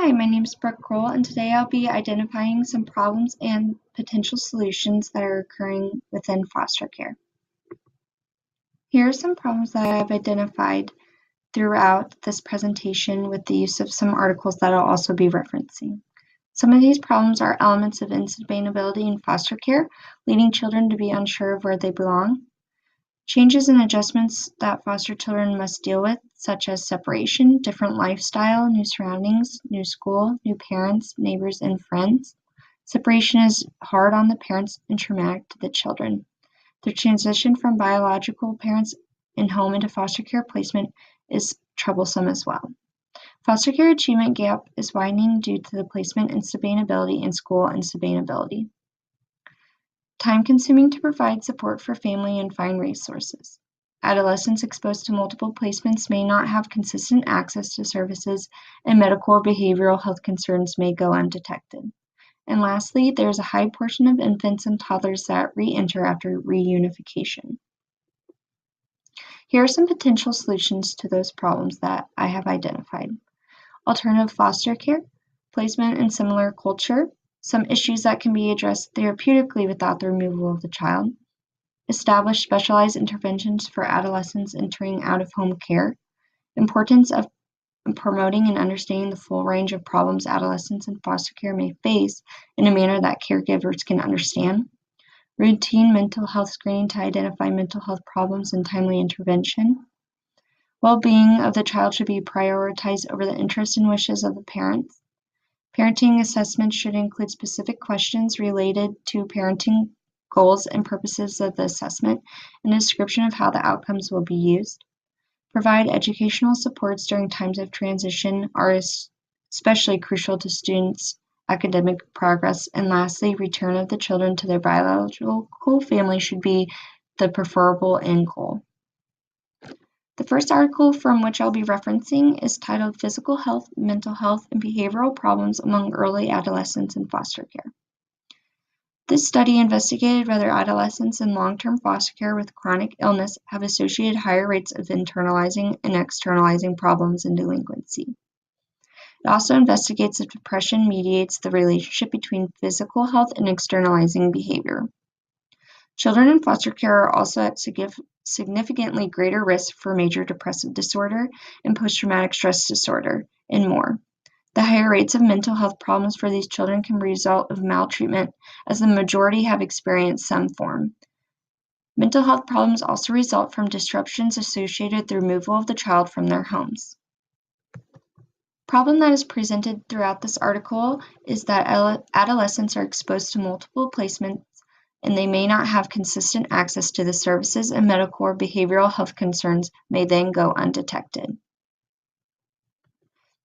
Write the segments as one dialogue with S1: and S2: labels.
S1: Hi, my name is Brooke Kroll, and today I'll be identifying some problems and potential solutions that are occurring within foster care. Here are some problems that I've identified throughout this presentation with the use of some articles that I'll also be referencing. Some of these problems are elements of insustainability in foster care, leading children to be unsure of where they belong. Changes and adjustments that foster children must deal with, such as separation, different lifestyle, new surroundings, new school, new parents, neighbors, and friends. Separation is hard on the parents and traumatic to the children. The transition from biological parents in home into foster care placement is troublesome as well. Foster care achievement gap is widening due to the placement instability and school instability. Time-consuming to provide support for family and find resources. Adolescents exposed to multiple placements may not have consistent access to services, and medical or behavioral health concerns may go undetected. And lastly, there is a high portion of infants and toddlers that re-enter after reunification. Here are some potential solutions to those problems that I have identified. Alternative foster care, placement in similar culture, some issues that can be addressed therapeutically without the removal of the child. Establish specialized interventions for adolescents entering out-of-home care. Importance of promoting and understanding the full range of problems adolescents in foster care may face in a manner that caregivers can understand. Routine mental health screening to identify mental health problems and timely intervention. Well-being of the child should be prioritized over the interests and wishes of the parents. Parenting assessment should include specific questions related to parenting goals and purposes of the assessment, and a description of how the outcomes will be used. Provide educational supports during times of transition are especially crucial to students' academic progress. And lastly, return of the children to their biological family should be the preferable end goal. The first article from which I'll be referencing is titled Physical Health, Mental Health, and Behavioral Problems Among Early Adolescents in Foster Care. This study investigated whether adolescents in long-term foster care with chronic illness have associated higher rates of internalizing and externalizing problems and delinquency. It also investigates if depression mediates the relationship between physical health and externalizing behavior. Children in foster care are also at significantly greater risk for major depressive disorder and post-traumatic stress disorder, and more. The higher rates of mental health problems for these children can be a result of maltreatment, as the majority have experienced some form. Mental health problems also result from disruptions associated with the removal of the child from their homes. Problem that is presented throughout this article is that adolescents are exposed to multiple placements and they may not have consistent access to the services, and medical or behavioral health concerns may then go undetected.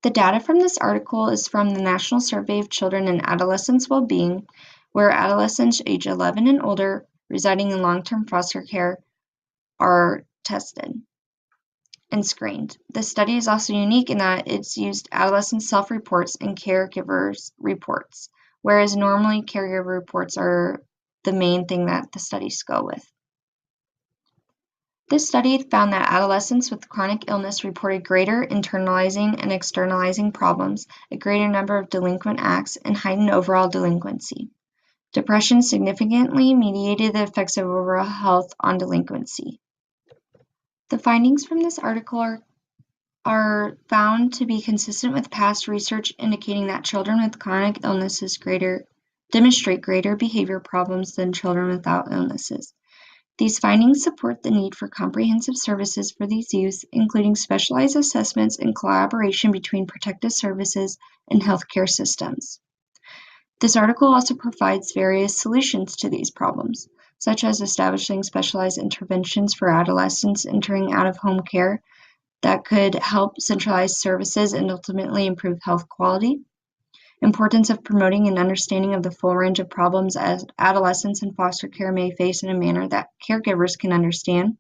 S1: The data from this article is from the National Survey of Children and Adolescents' Well-Being, where adolescents age 11 and older residing in long-term foster care are tested and screened. The study is also unique in that it's used adolescent self-reports and caregivers' reports, whereas normally caregiver reports are the main thing that the studies go with. This study found that adolescents with chronic illness reported greater internalizing and externalizing problems, a greater number of delinquent acts, and heightened overall delinquency. Depression significantly mediated the effects of overall health on delinquency. The findings from this article are found to be consistent with past research indicating that children with chronic illnesses demonstrate greater behavior problems than children without illnesses. These findings support the need for comprehensive services for these youth, including specialized assessments and collaboration between protective services and healthcare systems. This article also provides various solutions to these problems, such as establishing specialized interventions for adolescents entering out-of-home care that could help centralize services and ultimately improve health quality. Importance of promoting an understanding of the full range of problems as adolescents in foster care may face in a manner that caregivers can understand,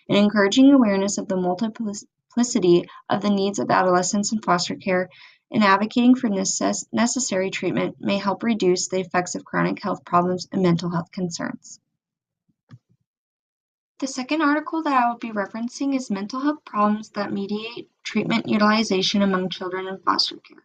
S1: and encouraging awareness of the multiplicity of the needs of adolescents in foster care and advocating for necessary treatment may help reduce the effects of chronic health problems and mental health concerns. The second article that I will be referencing is Mental Health Problems that Mediate Treatment Utilization Among Children in Foster Care.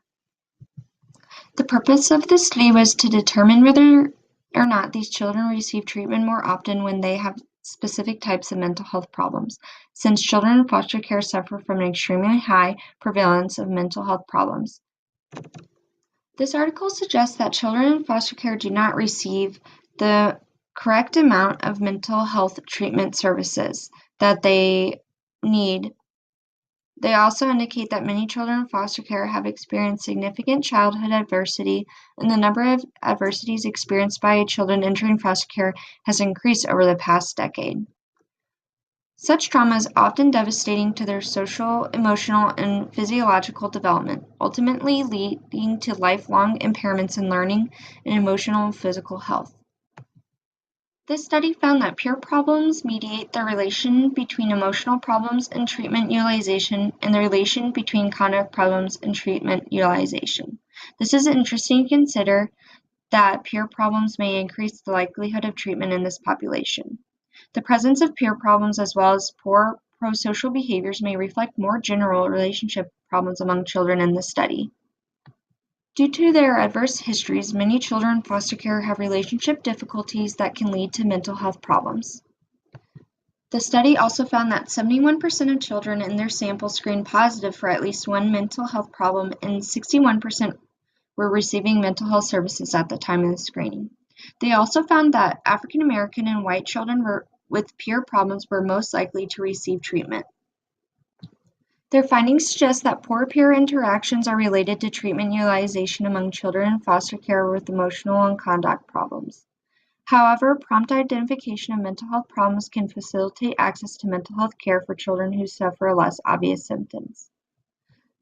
S1: The purpose of the study was to determine whether or not these children receive treatment more often when they have specific types of mental health problems, since children in foster care suffer from an extremely high prevalence of mental health problems. This article suggests that children in foster care do not receive the correct amount of mental health treatment services that they need. They also indicate that many children in foster care have experienced significant childhood adversity, and the number of adversities experienced by children entering foster care has increased over the past decade. Such trauma is often devastating to their social, emotional, and physiological development, ultimately leading to lifelong impairments in learning and emotional and physical health. This study found that peer problems mediate the relation between emotional problems and treatment utilization and the relation between conduct problems and treatment utilization. This is interesting to consider that peer problems may increase the likelihood of treatment in this population. The presence of peer problems as well as poor prosocial behaviors may reflect more general relationship problems among children in this study. Due to their adverse histories, many children in foster care have relationship difficulties that can lead to mental health problems. The study also found that 71% of children in their sample screened positive for at least one mental health problem, and 61% were receiving mental health services at the time of the screening. They also found that African American and white children with peer problems were most likely to receive treatment. Their findings suggest that poor peer interactions are related to treatment utilization among children in foster care with emotional and conduct problems. However, prompt identification of mental health problems can facilitate access to mental health care for children who suffer less obvious symptoms.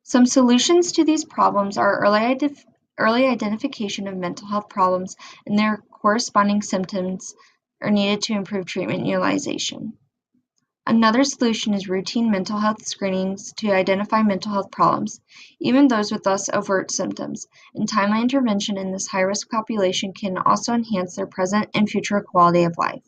S1: Some solutions to these problems are early identification of mental health problems and their corresponding symptoms are needed to improve treatment utilization. Another solution is routine mental health screenings to identify mental health problems, even those with less overt symptoms, and timely intervention in this high-risk population can also enhance their present and future quality of life.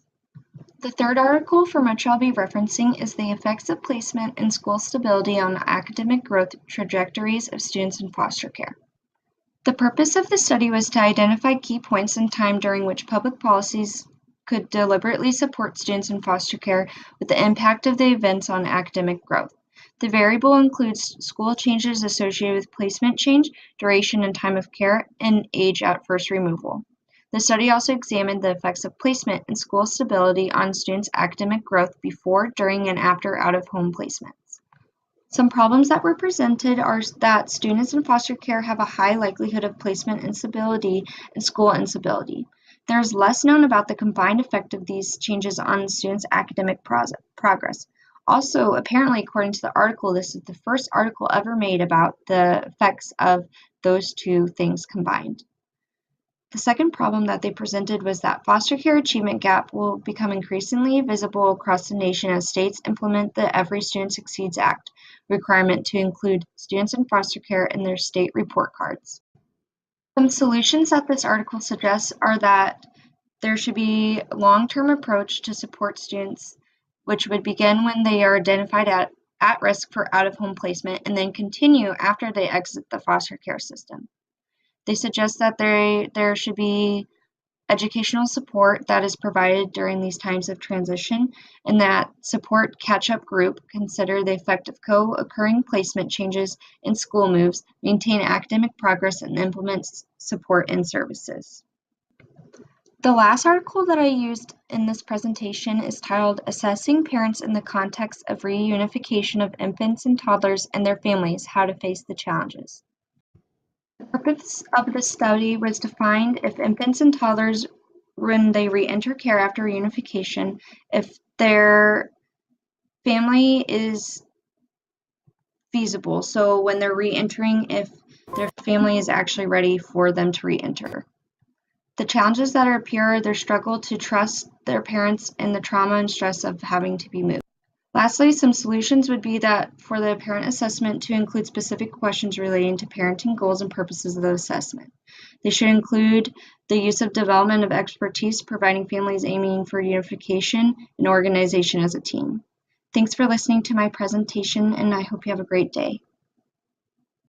S1: The third article from which I'll be referencing is the effects of placement and school stability on academic growth trajectories of students in foster care. The purpose of the study was to identify key points in time during which public policies could deliberately support students in foster care with the impact of the events on academic growth. The variable includes school changes associated with placement change, duration and time of care, and age at first removal. The study also examined the effects of placement and school stability on students' academic growth before, during, and after out-of-home placements. Some problems that were presented are that students in foster care have a high likelihood of placement instability and school instability. There is less known about the combined effect of these changes on students' academic progress. Also, apparently, according to the article, this is the first article ever made about the effects of those two things combined. The second problem that they presented was that foster care achievement gap will become increasingly visible across the nation as states implement the Every Student Succeeds Act requirement to include students in foster care in their state report cards. Some solutions that this article suggests are that there should be a long-term approach to support students, which would begin when they are identified at risk for out-of-home placement and then continue after they exit the foster care system. They suggest that there should be educational support that is provided during these times of transition, and that support catch-up group consider the effect of co-occurring placement changes and school moves, maintain academic progress, and implement support and services. The last article that I used in this presentation is titled Assessing Parents in the Context of Reunification of Infants and Toddlers and Their Families, How to Face the Challenges. The purpose of the study was to find if infants and toddlers, when they re-enter care after reunification, if their family is feasible. So when they're re-entering, if their family is actually ready for them to re-enter. The challenges that appear are their struggle to trust their parents and the trauma and stress of having to be moved. Lastly, some solutions would be that for the parent assessment to include specific questions relating to parenting goals and purposes of the assessment. They should include the use of development of expertise, providing families aiming for unification and organization as a team. Thanks for listening to my presentation, and I hope you have a great day.